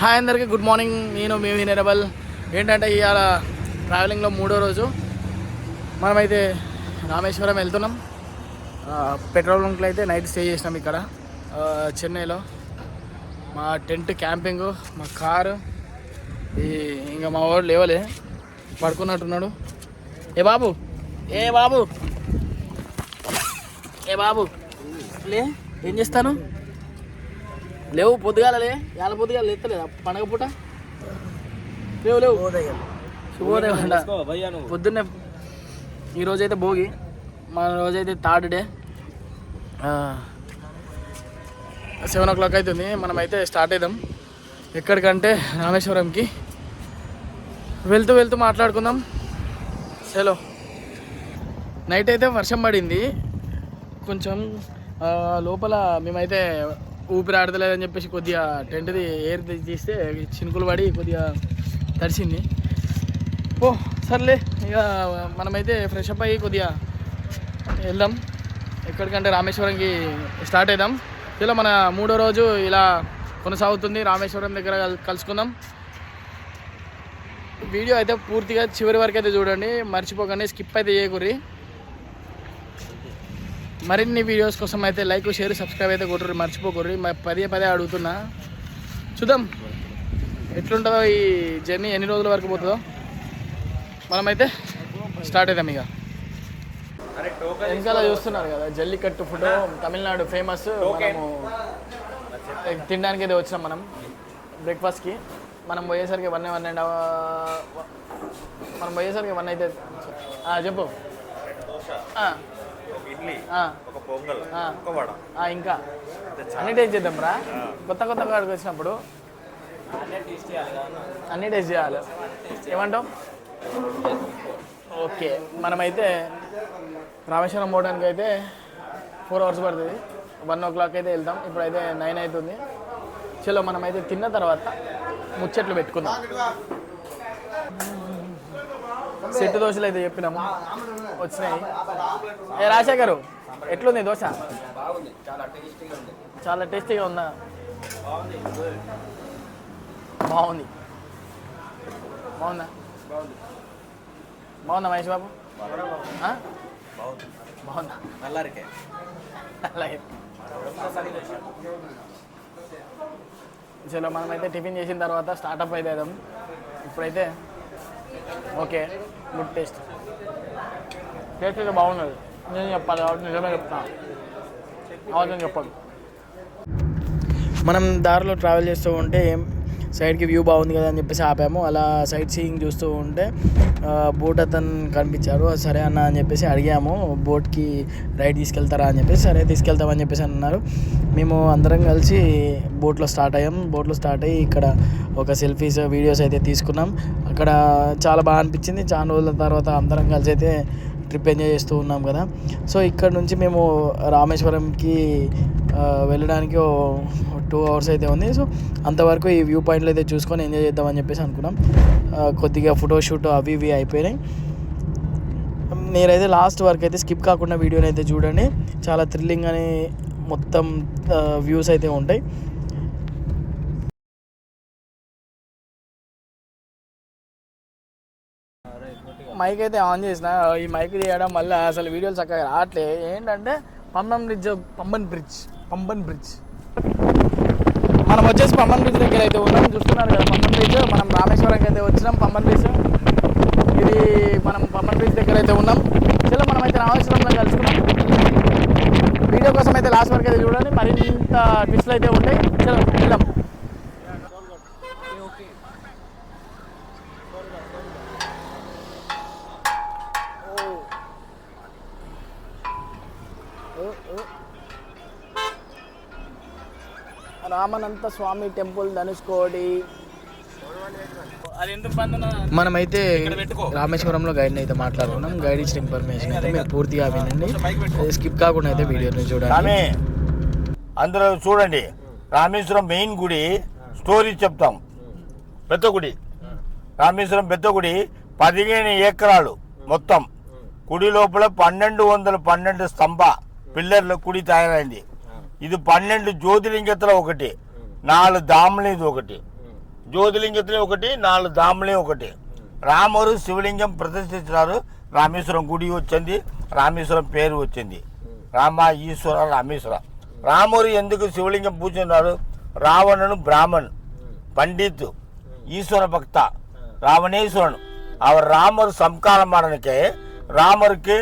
Hi అందరికీ good morning. నేను మీ వినరబల్. ఏంటంటే ఇవాళ ట్రావెలింగ్లో 3వ రోజు. మనమైతే రామేశ్వరం వెళ్తున్నాం. పెట్రోల్ బంక్లో అయితే నైట్ స్టే చేసినాం ఇక్కడ చెన్నైలో. మా టెంట్ క్యాంపింగ్, మా కారు, ఇంకా మా వాడు లేవలే, పడుకున్నట్టున్నాడు. ఏ బాబు ఏ బాబు ఏ బాబు లే, ఏం చేస్తాను? లేవు, పొద్దుగాలలే, యాల పొద్దుగాల లేస్తలేదా పండగ పూట? లేవు లేవు, శుభోదయం అంట. పొద్దున్నే ఈరోజైతే భోగి, మన రోజైతే థర్డ్ డే. 7 o'clock అవుతుంది. మనమైతే స్టార్ట్ అవుదాం. ఎక్కడికంటే రామేశ్వరంకి. వెళ్తూ వెళ్తూ మాట్లాడుకుందాం. చలో. నైట్ అయితే వర్షం పడింది కొంచెం. లోపల మేమైతే ఊపిరి ఆడతలేదని చెప్పేసి కొద్దిగా టెంట్ది ఎయిర్ తీస్తే చినుకులు పడి కొద్దిగా తడిసింది. సర్లే, ఇక మనమైతే ఫ్రెష్ అప్ అయ్యి కొద్దిగా వెళ్దాం. ఎక్కడికంటే రామేశ్వరంకి స్టార్ట్ అవుదాం. ఇలా మన 3వ రోజు ఇలా కొనసాగుతుంది. రామేశ్వరం దగ్గర కలుసుకుందాం. వీడియో అయితే పూర్తిగా చివరి వరకు అయితే చూడండి, మర్చిపోకండి, స్కిప్ అయితే చేయకూరి. మరిన్ని వీడియోస్ కోసం అయితే లైక్, షేర్, సబ్స్క్రైబ్ అయితే కొట్టుర్రి, మర్చిపోకూర్రి. పదే అడుగుతున్నా. చూద్దాం ఎట్లుంటుందో ఈ జర్నీ, ఎన్ని రోజుల వరకు పోతుందో. మనమైతే స్టార్ట్ అవుతాం. ఇక వెనకాల చూస్తున్నారు కదా జల్లికట్టు ఫుడ్, తమిళనాడు ఫేమస్. మనము తినడానికి అయితే వచ్చినాం మనం బ్రేక్ఫాస్ట్కి. మనం పోయేసరికి 1 అయితే చెప్పు. ఇంకా అన్ని టేస్ట్ చేద్దాం రా. కొత్త కాడికి వచ్చినప్పుడు అన్ని టేస్ట్ చేయాలి. ఏమంటావు? ఓకే. మనమైతే రామేశ్వరం పోవడానికి అయితే 4 hours పడుతుంది. 1 o'clock అయితే వెళ్తాం. ఇప్పుడైతే 9 అవుతుంది. చలో, మనమైతే తిన్న తర్వాత ముచ్చట్లు పెట్టుకుందాం. సెట్టు దోశలు అయితే చెప్పినాము, వచ్చినాయి. రాజశేఖరు, ఎట్లుంది దోశ? చాలా టేస్టీగా ఉందా? బాగుందా మహేష్ బాబు? బాగుందా? అలాగే. చలో, మనమైతే టిఫిన్ చేసిన తర్వాత స్టార్ట్అప్ అయితే వేద్దాం. ఇప్పుడైతే ఓకే, గుడ్ టేస్ట్ అయితే బాగున్నది. నేను చెప్పాలి కాబట్టి నిజమే చెప్తాను, అవసరం చెప్పదు. మనం దారిలో ట్రావెల్ చేస్తూ ఉంటే సైడ్కి వ్యూ బాగుంది కదా అని చెప్పేసి ఆపాము. అలా సైట్ సీయింగ్ చూస్తూ ఉంటే బోట్ అతను కనిపించారు. సరే అన్న అని చెప్పేసి అడిగాము, బోట్కి రైడ్ తీసుకెళ్తారా అని చెప్పేసి. సరే తీసుకెళ్తామని చెప్పేసి అన్నారు. మేము అందరం కలిసి బోట్లో స్టార్ట్ అయ్యాం. బోట్లో స్టార్ట్ అయ్యి ఇక్కడ ఒక సెల్ఫీస్, వీడియోస్ అయితే తీసుకున్నాం. అక్కడ చాలా బాగా అనిపించింది. చాలా రోజుల తర్వాత అందరం కలిసి అయితే ట్రిప్ ఎంజాయ్ చేస్తూ ఉన్నాం కదా. సో ఇక్కడ నుంచి మేము రామేశ్వరంకి వెళ్ళడానికి 2 hours అయితే ఉంది. సో అంతవరకు ఈ వ్యూ పాయింట్లు అయితే చూసుకొని ఎంజాయ్ చేద్దామని చెప్పేసి అనుకున్నాం. కొద్దిగా ఫోటోషూట్ అవి ఇవి అయిపోయినాయి. మీరైతే లాస్ట్ వరకు అయితే స్కిప్ కాకుండా వీడియోని అయితే చూడండి. చాలా థ్రిల్లింగ్ అని మొత్తం వ్యూస్ అయితే ఉంటాయి. మైక్ అయితే ఆన్ చేసిన. ఈ మైక్ చేయడం వల్ల అసలు వీడియోలు చక్కగా రావట్లే. ఏంటంటే పంబన్ బ్రిడ్జ్ మనం వచ్చేసి పంబన్ బ్రిడ్జ్ దగ్గర అయితే ఉన్నాం. చూస్తున్నారు కదా పంబన్ బ్రిడ్జ్. మనం రామేశ్వరంకి అయితే వచ్చినాం. పంబన్ బ్రిడ్జ్ ఇది. మనం పంబన్ బ్రిడ్జ్ దగ్గర అయితే ఉన్నాం. చలో, మనమైతే రామేశ్వరంలో కలుసుకున్నాం. వీడియో కోసం అయితే లాస్ట్ వరకు అయితే చూడండి, మరింత ట్విస్ట్లు అయితే ఉంటాయి. చలో వెళ్దాం. రామనంత స్వామి టెంపుల్, ధనుష్కోడి. మనమైతే రామేశ్వరంలో గైడ్ని అయితే మాట్లాడుకున్నాం. గైడ్ ఇచ్చిన ఇన్ఫర్మేషన్ అయితే మీరు పూర్తిగా వినండి, స్కిప్ కాకుండా అయితే వీడియోని చూడండి. అందరూ చూడండి. రామేశ్వరం మెయిన్ గుడి స్టోరీ చెప్తాం. పెద్ద గుడి, రామేశ్వరం పెద్ద గుడి 15 ఎకరాలు మొత్తం. గుడి లోపల 1212 స్తంభ పిల్లర్ల గుడి తయారైంది. ఇది 12 జ్యోతిలింగతలో ఒకటి, 4 ధాములు ఇది ఒకటి. జ్యోతిలింగத்திலே ఒకటి, 4 ధాములే ఒకటి. రాముడు శివలింగం ప్రతిష్ఠించినారు. రామేశ్వరం గుడి వచ్చింది, రామేశ్వరం పేరు వచ్చింది. రామ ఈశ్వర రామేశ్వర. రాముడు ఎందుకు శివలింగం పూజించారు? రావణుడు బ్రాహ్మణ్, పండిత్, ఈశ్వర భక్త, రావణేశ్వరుడు. அவர் ராமர் சம்காரம் ஆனதுக்கே ராமருக்கு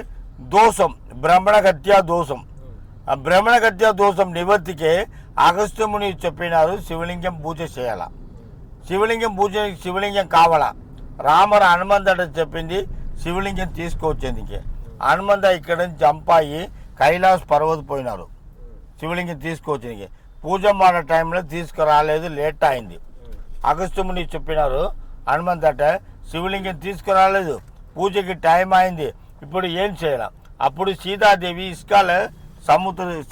దోషం, బ్రహ్మణగత్య దోషం. ఆ బ్రహ్మణగత్య దోషం నివర్తికే అగస్త్యముని చెప్పినారు శివలింగం పూజ చేయాల. శివలింగం పూజ, శివలింగం కావాలా. రామర్ హనుమంతుడు చెప్పింది శివలింగం తీసుకొచ్చేందుకే. హనుమంత ఇక్కడ నుంచి చంపాయి కైలాస్ పర్వత పోయినారు శివలింగం తీసుకొచ్చేందుకే. పూజ మాడే టైంలో తీసుకురాలేదు, లేట్ అయింది. అగస్త్యముని చెప్పినారు హనుమంతట శివలింగం తీసుకురాలేదు, పూజకి టైం అయింది, ఇప్పుడు ఏం చేయాలి? అప్పుడు సీతాదేవి ఇసుకాల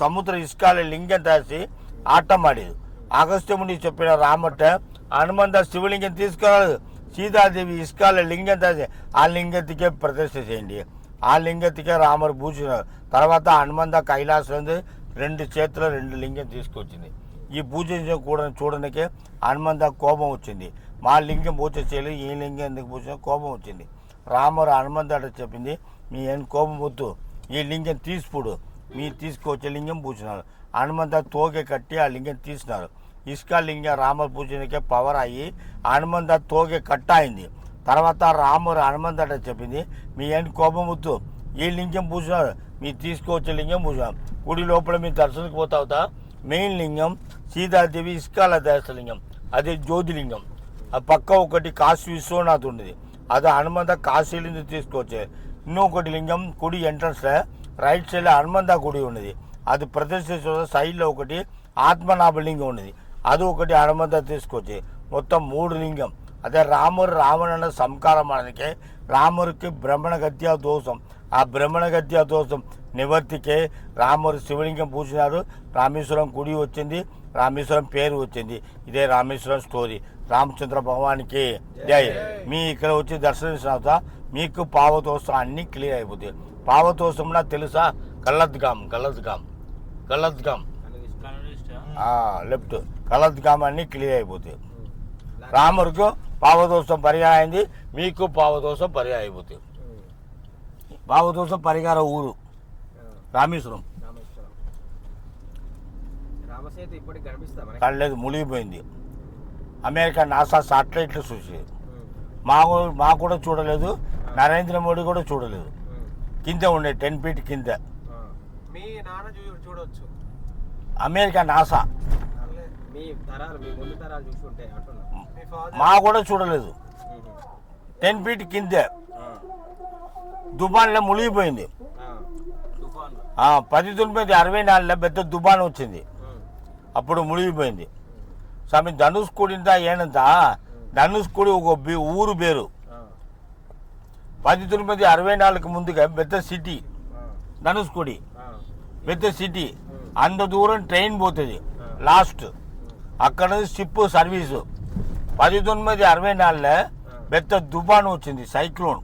సముద్ర ఇసుకాల లింగం దాచి ఆటం ఆడేది. అగస్త్యముని చెప్పిన రామట హనుమంత శివలింగం తీసుకురాలేదు, సీతాదేవి ఇసుకాల లింగం దాచి ఆ లింగతికే ప్రతిష్ఠ చేయండి. ఆ లింగతికే రాముడు పూజినారు. తర్వాత హనుమంత కైలాసం 2 చేతుల 2 లింగం తీసుకొచ్చింది. ఈ పూజ కూడా చూడడానికే హనుమంత కోపం వచ్చింది. మా లింగం పూజ చేయలేదు, ఈ లింగం ఎందుకు పూజ, కోపం వచ్చింది. రాముడు హనుమంతుడు చెప్పింది మీ ఏం కోపం వద్దు, ఈ లింగం తీసుకుడు, మీ తీసుకొచ్చే లింగం పూజినారు. హనుమంత తోకే కట్టి ఆ లింగం తీసినారు. ఇసుక లింగం రాముడు పూజనికే పవర్ అయ్యి హనుమంత తోకే కట్ట అయింది. తర్వాత రాముడు హనుమంతుడు చెప్పింది మీ ఏం కోపం వద్దు, ఈ లింగం పూజినారు, మీ తీసుకొచ్చే లింగం పూజినారు. గుడి లోపల మీ దర్శనకు పోతావుతా. మెయిన్ లింగం సీతాదేవి ఇసుకాల దేశలింగం, అది జ్యోతిలింగం. ఆ పక్క ఒకటి కాశీ విశ్వనాథ్ ఉండేది, అది హనుమంత కాశీ నుంచి తీసుకొచ్చే. ఇంకొకటి లింగం కుడి ఎంట్రన్స్లో రైట్ సైడ్లో హనుమంత గుడి ఉన్నది, అది ప్రతిష్ఠ సైడ్లో ఒకటి ఆత్మనాభ లింగం ఉన్నది, అది ఒకటి హనుమంత తీసుకొచ్చి. మొత్తం 3 లింగం. అదే రాముడు రావణ సంకారం అనకే రాముడికి బ్రహ్మణగత్య దోషం. ఆ బ్రహ్మణగత్య దోషం నివర్తికే రాముడు శివలింగం పూజినారు. రామేశ్వరం గుడి వచ్చింది, రామేశ్వరం పేరు వచ్చింది. ఇదే రామేశ్వరం స్టోరీ. రామచంద్ర భగవానికి జై. మీ ఇక్కడ వచ్చి దర్శనించిన మీకు పావతోషం అన్నీ క్లియర్ అయిపోతాయి. పావతోషంలో తెలుసా? కల్లద్గాం లెఫ్ట్ కల్లద్గాం అన్నీ క్లియర్ అయిపోతాయి. రాముడికి పావదోషం పరిహారం అయింది, మీకు పావదోషం పరిహారం అయిపోతాయి. పావదోషం పరిహార ఊరు రామేశ్వరం. కళ్ళలేదు, మునిగిపోయింది. అమెరికా నాసా సాటిలైట్లు చూసి మా కూడా చూడలేదు, నరేంద్ర మోడీ కూడా చూడలేదు. కింద ఉండే 10 feet కింద చూడొచ్చు. అమెరికా నాసా మా కూడా చూడలేదు. 10 feet కింద దుబాన్లో మునిగిపోయింది. 1964లో పెద్ద దుబాన్ వచ్చింది, అప్పుడు మునిగిపోయింది. స్వామి ధనుష్కోడింత ఏనంత ధనుష్కోడి ఒక ఊరు పేరు. 1964కు ముందుగా పెద్ద సిటీ ధనుష్కోడి, పెద్ద సిటీ. అంత దూరం ట్రైన్ పోతుంది లాస్ట్, అక్కడ షిప్ సర్వీసు. 1964లో పెద్ద తుఫాను వచ్చింది, సైక్లోన్.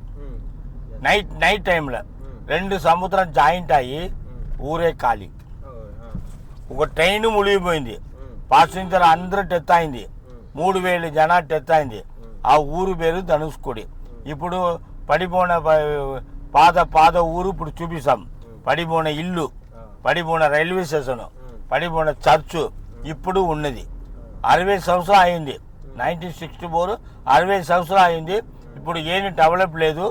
నైట్ టైంలో 2 సముద్రం జాయింట్ అయ్యి ఊరే ఖాళీ. ఒక ట్రైన్ మునిగిపోయింది, పాసింజర్ అందరూ డెత్ అయింది, 3000 జనాలు డెత్ అయింది. ఆ ఊరు పేరు ధనుష్కోడి. ఇప్పుడు పడిపోయిన పాత ఊరు ఇప్పుడు చూపిస్తాం. పడిపోయిన ఇల్లు, పడిపోయిన రైల్వే స్టేషన్, పడిపోయిన చర్చు ఇప్పుడు ఉన్నది. 60 సంవత్సరాలు అయింది. 1964 60 సంవత్సరాలు అయింది. ఇప్పుడు ఏమి డెవలప్ లేదు,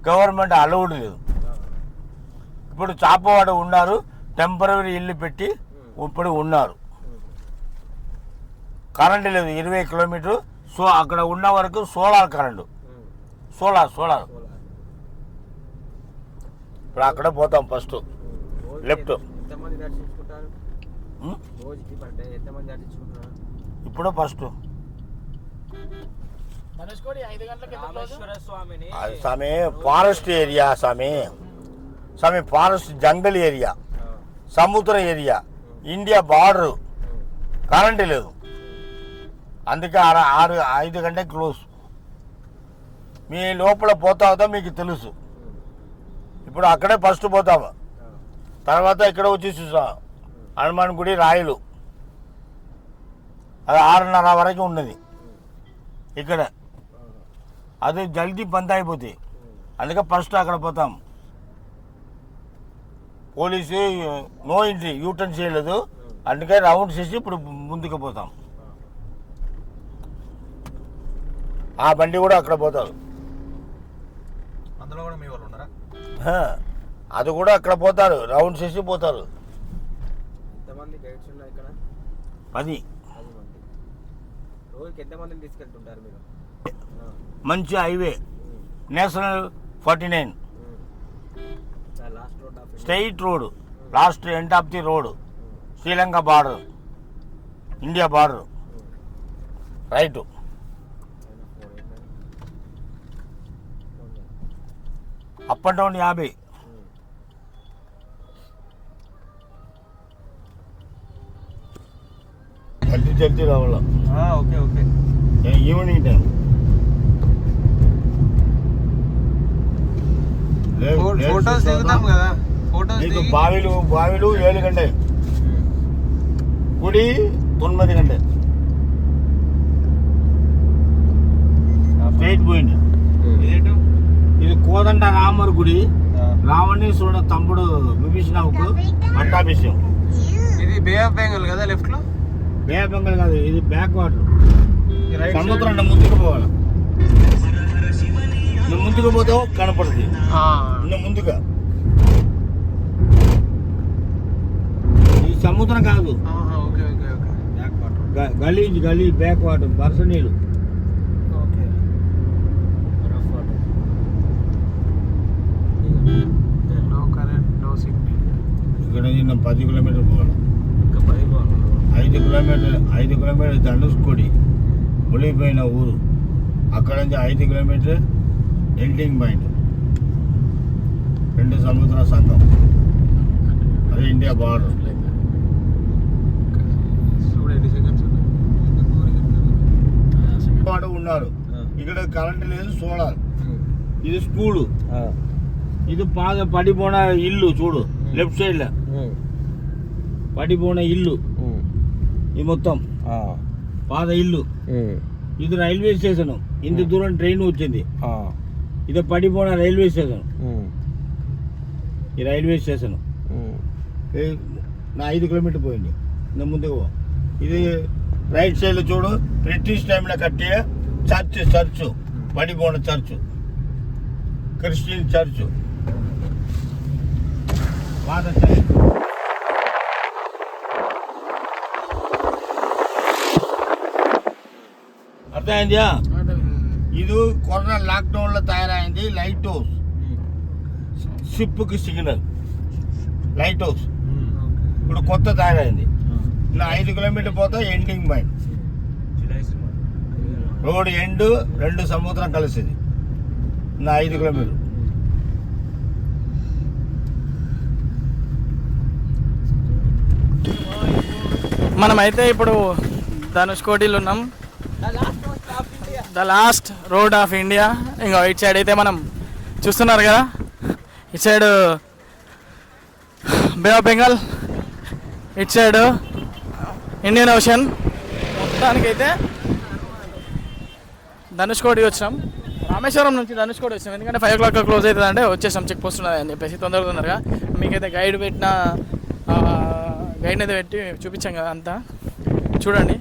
గవర్నమెంట్ అలౌడ్ లేదు. ఇప్పుడు చాపవాడ ఉన్నారు, టెంపరరీ ఇల్లు పెట్టి ఇప్పుడు ఉన్నారు. కరెంటు లేదు, 20 కిలోమీటరు. సో అక్కడ ఉన్న వరకు సోలార్ కరెంటు, సోలార్. ఇప్పుడు అక్కడ పోతాం ఫస్ట్ లెఫ్ట్. ఇప్పుడు ఫస్ట్ స్వామి ఫారెస్ట్ ఏరియా, స్వామి ఫారెస్ట్ జంగల్ ఏరియా, సముద్ర ఏరియా, ఇండియా బార్డరు. కరెంటు లేదు, అందుకే 5 గంటలకు క్లోజ్. మీ లోపల పోతావుతో మీకు తెలుసు. ఇప్పుడు అక్కడే ఫస్ట్ పోతాము, తర్వాత ఇక్కడ వచ్చి చూసాం హనుమాన్ గుడి రాయలు, అది 6:30 వరకు ఉన్నది. ఇక్కడ అది జల్దీ బంద్ అయిపోతాయి, అందుకే ఫస్ట్ అక్కడ పోతాం. పోలీసు నో ఎంట్రీ యూటర్న్ చేయలేదు, అందుకే రౌండ్ చేసి ఇప్పుడు ముందుకు పోతాం. ఆ బండి కూడా అక్కడ పోతారు, అందులో కూడా మీ వాళ్ళు ఉన్నారా? అది కూడా అక్కడ పోతారు, రౌండ్ చేసి పోతారు. 10 రోజుకి ఎంతమందిని తీసుకెళ్తుంటారు మీరు? మంచి highway national 49 straight road, last end of the road, Sri Lanka border, India border, right. Up and down 50. జల్దీ రావాల. Okay okay. Evening time photos దిగుతాం కదా, ఫోటోస్ నీకు బావిలు 7 గంటೆ, గుడి 9 గంటೆ స్ట్రైట్ పోయింది. ఇది కోదండ రామర్ గుడి, రావణేశ్వరుడు తమ్ముడు విభీషణకు పట్టాభిషేకం. ఇది బే ఆఫ్ బెంగాల్ కదా లెఫ్ట్ లో? బే ఆఫ్ బెంగాల్ కాదు, ఇది బ్యాక్ వాటర్, సముద్రం ముందుకు పోవాలి. నువ్వు ముందుకు పోతావు కనపడుతుంది, నువ్వు ముందుగా. ఈ సముద్రం కాదు, గలీ బ్యాక్ వాటర్, బర్స నీళ్ళు. ఇక్కడ 10 కిలోమీటర్ పోవాలి, 5 కిలోమీటర్ ధనుష్కోడి మునిగిపోయిన ఊరు, అక్కడ నుంచి 5 కిలోమీటర్ ఎండింగ్ పాయింట్, 2 సముద్ర సంఘం, అదే ఇండియా బార్డర్. వాడు ఉన్నారు ఇక్కడ, కరెంట్ లేదు, సోలార్. ఇది స్కూలు, ఇది పడిపోయిన ఇల్లు చూడు లెఫ్ట్ సైడ్ లో పడిపోయిన ఇల్లు, ఇది మొత్తం పాత ఇల్లు. ఇది రైల్వే స్టేషన్, ఇంత దూరం ట్రైన్ వచ్చింది. ఇది పడిపోయిన రైల్వే స్టేషన్, ఈ రైల్వే స్టేషన్ నా 5 కిలోమీటర్ పోయింది. ముందుకు ఇది రైట్ సైడ్ లో చూడు, బ్రిటిష్ టైంలో కట్టే చర్చ్, పడిపోయిన చర్చ్, క్రిస్టియన్ చర్చ్, పాత చర్చ్. అర్థమైందా? ఇది కరోనా లాక్డౌన్ లో తయారైంది లైట్ హౌస్, షిప్ కి సిగ్నల్ లైట్ హౌస్. ఇప్పుడు కొత్త తయారైంది. ఇలా 5 కిలోమీటర్ పోతే ఎండింగ్ పాయింట్, రోడ్ ఎండ్, 2 సముద్రం కలిసింది. నా 5 కిలోమీటర్. మనమైతే ఇప్పుడు ధనుష్కోటిలో ఉన్నాం, the last road of India. ఇంకా ఇటు సైడ్ అయితే మనం చూస్తున్నారు కదా, ఇటు సైడ్ బే ఆఫ్ బెంగాల్, ఇటు సైడ్ ఇండియన్ ఓషన్. మొత్తానికైతే ధనుష్కోటి వచ్చినాం, రామేశ్వరం నుంచి ధనుష్కోటి వచ్చినాం. ఎందుకంటే 5 o'clock క్లోజ్ అవుతుంది అంటే వచ్చేసాం, చెక్ పోస్ట్ ఉన్నది అని చెప్పేసి తొందరగా మీకైతే గైడ్ అయితే పెట్టి చూపించాం కదా, అంతా చూడండి,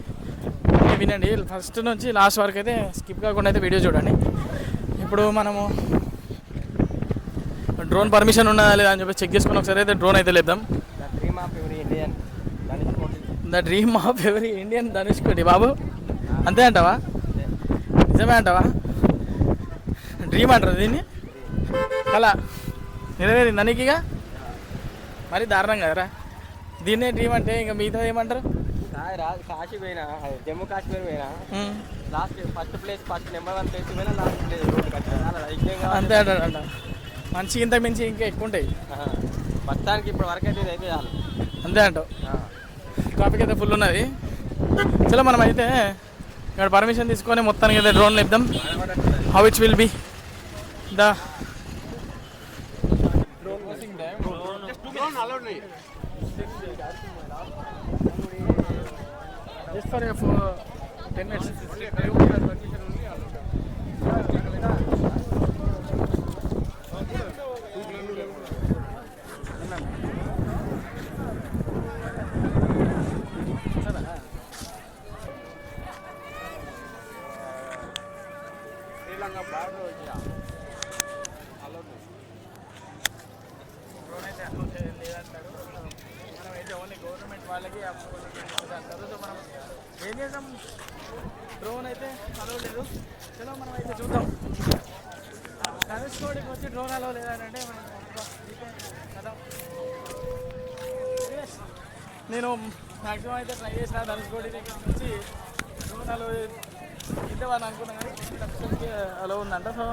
వినండి. ఫస్ట్ నుంచి లాస్ట్ వరకు అయితే స్కిప్ కాకుండా అయితే వీడియో చూడండి. ఇప్పుడు మనము డ్రోన్ పర్మిషన్ ఉన్నదా లేదా అని చెప్పి చెక్ చేసుకుని ఒకసారి అయితే డ్రోన్ అయితే లేద్దాం. The dream of every Indian Dhanushkodi. బాబు అంతే అంటావా? నిజమే అంటావా? డ్రీమ్ అంటారు దీన్ని, కళ నెరవేరింది నీకుగా. మరి దారుణం కదరా దీన్నే డ్రీమ్ అంటే. ఇంకా మిగతా ఏమంటారు? కాశీ పోయినా, జమ్మూ కాశ్మీర్ పోయినా, లాస్ట్ ఫస్ట్ నెంబర్ 1 ప్లేస్ పోయినా, లాస్ట్ ప్లేస్ అంతే అంటాడంట. మంచి ఇంత మించి ఇంకా ఎక్కువ ఉంటాయి మొత్తానికి. ఇప్పుడు వరకు అయితే అయితే చాలు, అంతే అంటావు. ట్రాఫిక్ అయితే ఫుల్ ఉన్నది. చలో మనం అయితే ఇక్కడ పర్మిషన్ తీసుకొని మొత్తానికి అయితే డ్రోన్ ఇద్దాం. How it's will be the just for 10 minutes. Sri Lanka border వచ్చి డ్రోన్ అయితే అప్రోచ్ లేదంటారు. మనం అయితే ఓన్లీ గవర్నమెంట్ వాళ్ళకి అప్రోచ్ అంటారు. సో మనం ఏం చేద్దాం, డ్రోన్ అయితే అలవ్ లేదు. చలో మనం అయితే చూద్దాం. ధనుష్కోడికి వచ్చి డ్రోన్ అలవ్ లేదంటే మనం కదా. నేను మ్యాక్సిమం అయితే ట్రై చేసిన ధనుష్కోడి దగ్గర నుంచి డ్రోన్ అలవ్ ఇంతే వాళ్ళు అనుకున్నాను, కానీ ధనుష్కోడికి అలవ్ ఉందంట. సో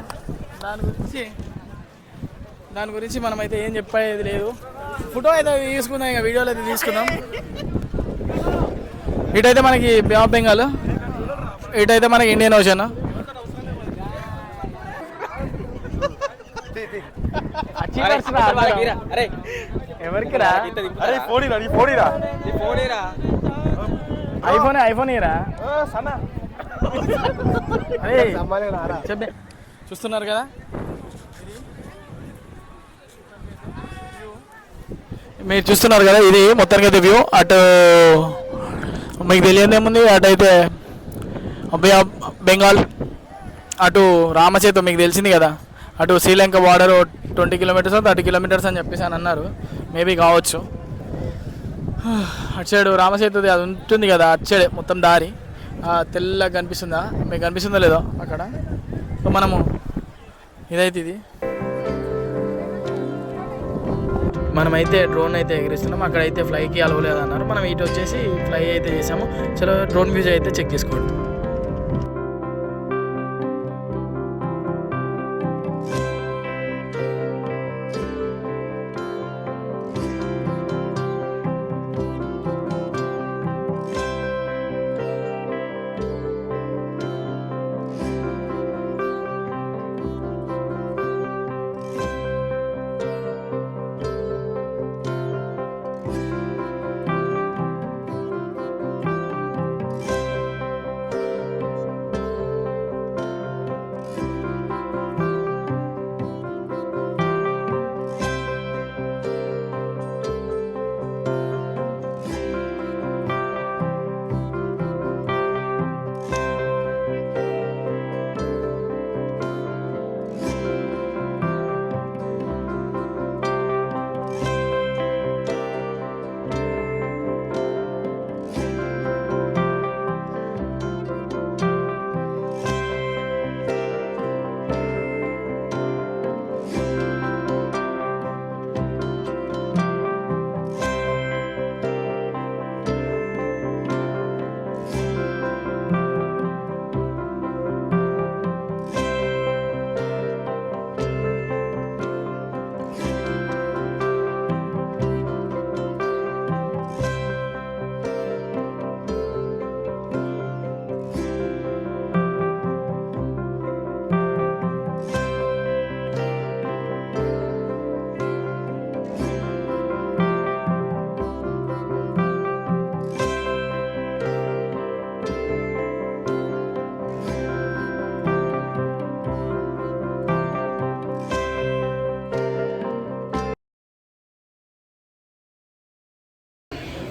దాని గురించి మనం అయితే ఏం చెప్పేది లేదు. ఫోటో అయితే తీసుకుందాం, ఇక వీడియోలో అయితే తీసుకుందాం. ఇటైతే మనకి బే ఆఫ్ బెంగాల్, ఇటైతే మనకి ఇండియన్ ఓషన్. ఎవరికి రా? ఐఫోన్ ఇరా చెప్పే. చూస్తున్నారు కదా, మీరు చూస్తున్నారు కదా, ఇది మొత్తానికి అయితే వ్యూ. అటు మీకు తెలియదు ఏముంది, అటు అయితే బే ఆఫ్ బెంగాల్, అటు రామసేతు మీకు తెలిసింది కదా, అటు శ్రీలంక బార్డర్ 20 కిలోమీటర్స్ 30 కిలోమీటర్స్ అని చెప్పేసి అని అన్నారు. మేబీ కావచ్చు. అటు సైడు రామసేతుది అది ఉంటుంది కదా, అటు సైడే మొత్తం దారి తెల్లగా కనిపిస్తుందా, మీకు కనిపిస్తుందో లేదో అక్కడ. సో మనము ఇదైతే ఇది మనమైతే డ్రోన్ అయితే ఎగిరిస్తున్నాం. అక్కడైతే ఫ్లైకి అలవలేదు అన్నారు. మనం ఇటు వచ్చేసి ఫ్లై అయితే చేసాము. చలో డ్రోన్ వ్యూస్ అయితే చెక్ చేసుకోండి.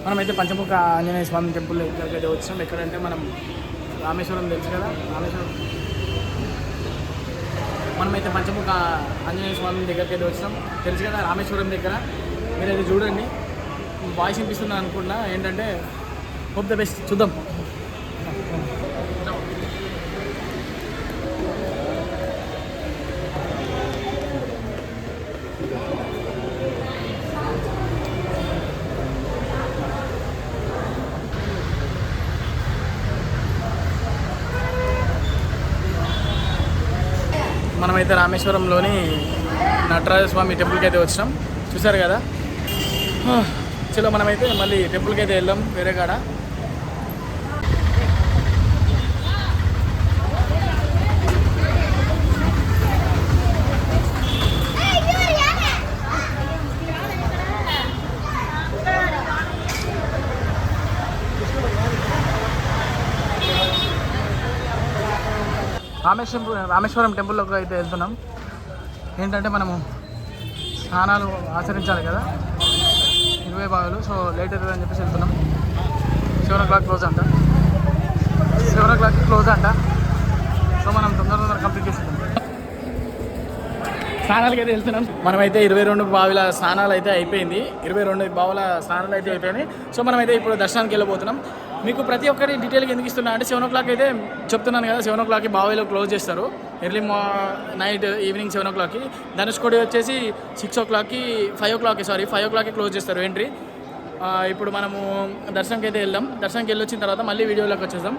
మనమైతే పంచముఖ ఆంజనేయ స్వామి టెంపుల్ దగ్గరికి అయితే వచ్చాం. ఎక్కడంటే మనం రామేశ్వరం తెలుసు కదా, రామేశ్వరం మనమైతే పంచముఖ ఆంజనేయ స్వామి దగ్గరికి అయితే వచ్చాం. తెలుసు కదా రామేశ్వరం దగ్గర. మీరైతే చూడండి, వాయిస్ వినిపిస్తుంది అనుకున్నా. ఏంటంటే హోప్ ద బెస్ట్, చూద్దాం. మనమైతే రామేశ్వరంలోని నటరాజస్వామి టెంపుల్కి అయితే వచ్చినాం. చూసారు కదా. చలో మనమైతే మళ్ళీ టెంపుల్కి అయితే వెళ్దాం వేరే కాడ. రామేశ్వరం టెంపుల్లోకి అయితే వెళ్తున్నాం. ఏంటంటే మనము స్నానాలు ఆచరించాలి కదా 20 బాగులు. సో లేట్ అవుతుంది అని చెప్పేసి వెళ్తున్నాం. 7 o'clock క్లోజ్ అంట. 7 o'clock క్లోజ్ అంట. సో మనం తొందర కంప్లీట్ చేస్తున్నాం. స్నానాలకి అయితే వెళ్తున్నాం. మనమైతే 22 బావిల స్నానాలు అయితే అయిపోయింది. 22 బావుల స్నానాలు అయితే అయిపోయినాయి. సో మనమైతే ఇప్పుడు దర్శనానికి వెళ్ళిపోతున్నాం. మీకు ప్రతి ఒక్కరి డీటెయిల్గా ఎందుకు ఇస్తున్నా అంటే 7 o'clock అయితే చెప్తున్నాను కదా, 7 o'clock బావిలో క్లోజ్ చేస్తారు. Early night evening 7 o'clock. Dhanushkodi వచ్చేసి 6 o'clock 5 o'clock క్లోజ్ చేస్తారు ఎంట్రీ. ఇప్పుడు మనము దర్శనంకి అయితే వెళ్దాం. దర్శనంకి వెళ్ళి వచ్చిన తర్వాత మళ్ళీ వీడియోలోకి వచ్చేద్దాం.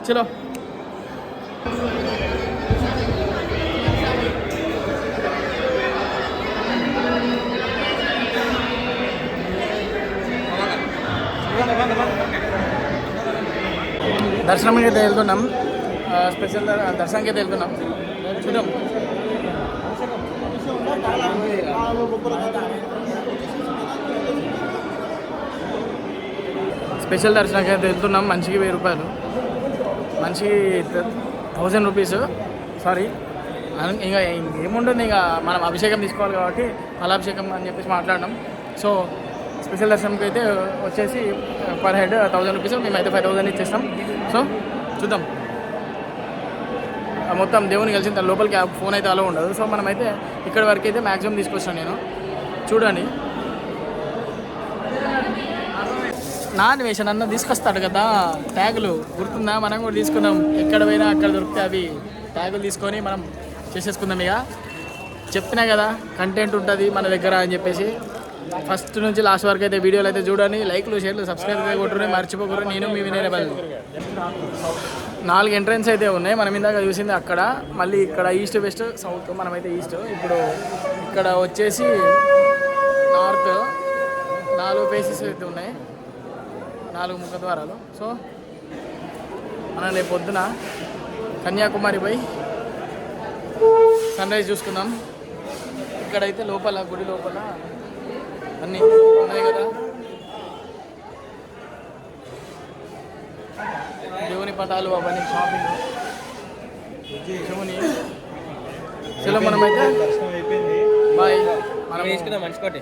చలో. దర్శనంకి అయితే వెళ్తున్నాం. స్పెషల్ దర్శనానికి అయితే వెళ్తున్నాం. చూద్దాం. స్పెషల్ దర్శనానికి అయితే వెళ్తున్నాం. మనిషికి 1000 రూపాయలు, మనిషికి 1000 రూపీస్. సారీ, ఇంకా ఏముంటుంది, ఇక మనం అభిషేకం తీసుకోవాలి కాబట్టి ఫలాభిషేకం అని చెప్పేసి మాట్లాడినాం. సో స్పెషల్ దర్శనంకి అయితే వచ్చేసి పర్ హెడ్ 1000 రూపీస్. మేమైతే 5000 ఇచ్చేస్తాం. సో చూద్దాం. మొత్తం దేవుని కలిసిన లోపలికి ఫోన్ అయితే అలా ఉండదు. సో మనమైతే ఇక్కడి వరకు అయితే మ్యాక్సిమం తీసుకొచ్చాను నేను. చూడండి, నాన్ వేషన్ అన్న తీసుకొస్తాడు కదా ట్యాగులు, గుర్తుందా? మనం కూడా తీసుకున్నాం. ఎక్కడ పోయినా అక్కడ దొరికితే అవి ట్యాగులు తీసుకొని మనం చేసేసుకుందాం. ఇక చెప్పినా కదా కంటెంట్ ఉంటుంది మన దగ్గర అని చెప్పేసి. ఫస్ట్ నుంచి లాస్ట్ వరకు అయితే వీడియోలు అయితే చూడండి. లైక్లు, షేర్లు, సబ్స్క్రైబ్ కొట్టుకుని మర్చిపోకూడదు. నేను మీ వినయబల్. 4 ఎంట్రన్స్ అయితే ఉన్నాయి. మనం ఇందాక చూసింది అక్కడ, మళ్ళీ ఇక్కడ ఈస్ట్, వెస్ట్, సౌత్. మనమైతే ఈస్ట్. ఇప్పుడు ఇక్కడ వచ్చేసి నార్త్. 4 ఫేసెస్ అయితే ఉన్నాయి, 4 ముఖద్వారాలు. సో మనం రేపు పొద్దున కన్యాకుమారి పోయి సన్ రైజ్ చూసుకుందాం. ఇక్కడైతే లోపల గుడి లోపల అన్నీ ఉన్నాయి కదా, దేవుని పటాలు అవన్నీ, షాపింగ్, శివుని. చలో మనమైతే బాయ్. మనం తీసుకుందాం. మంచి కోటి.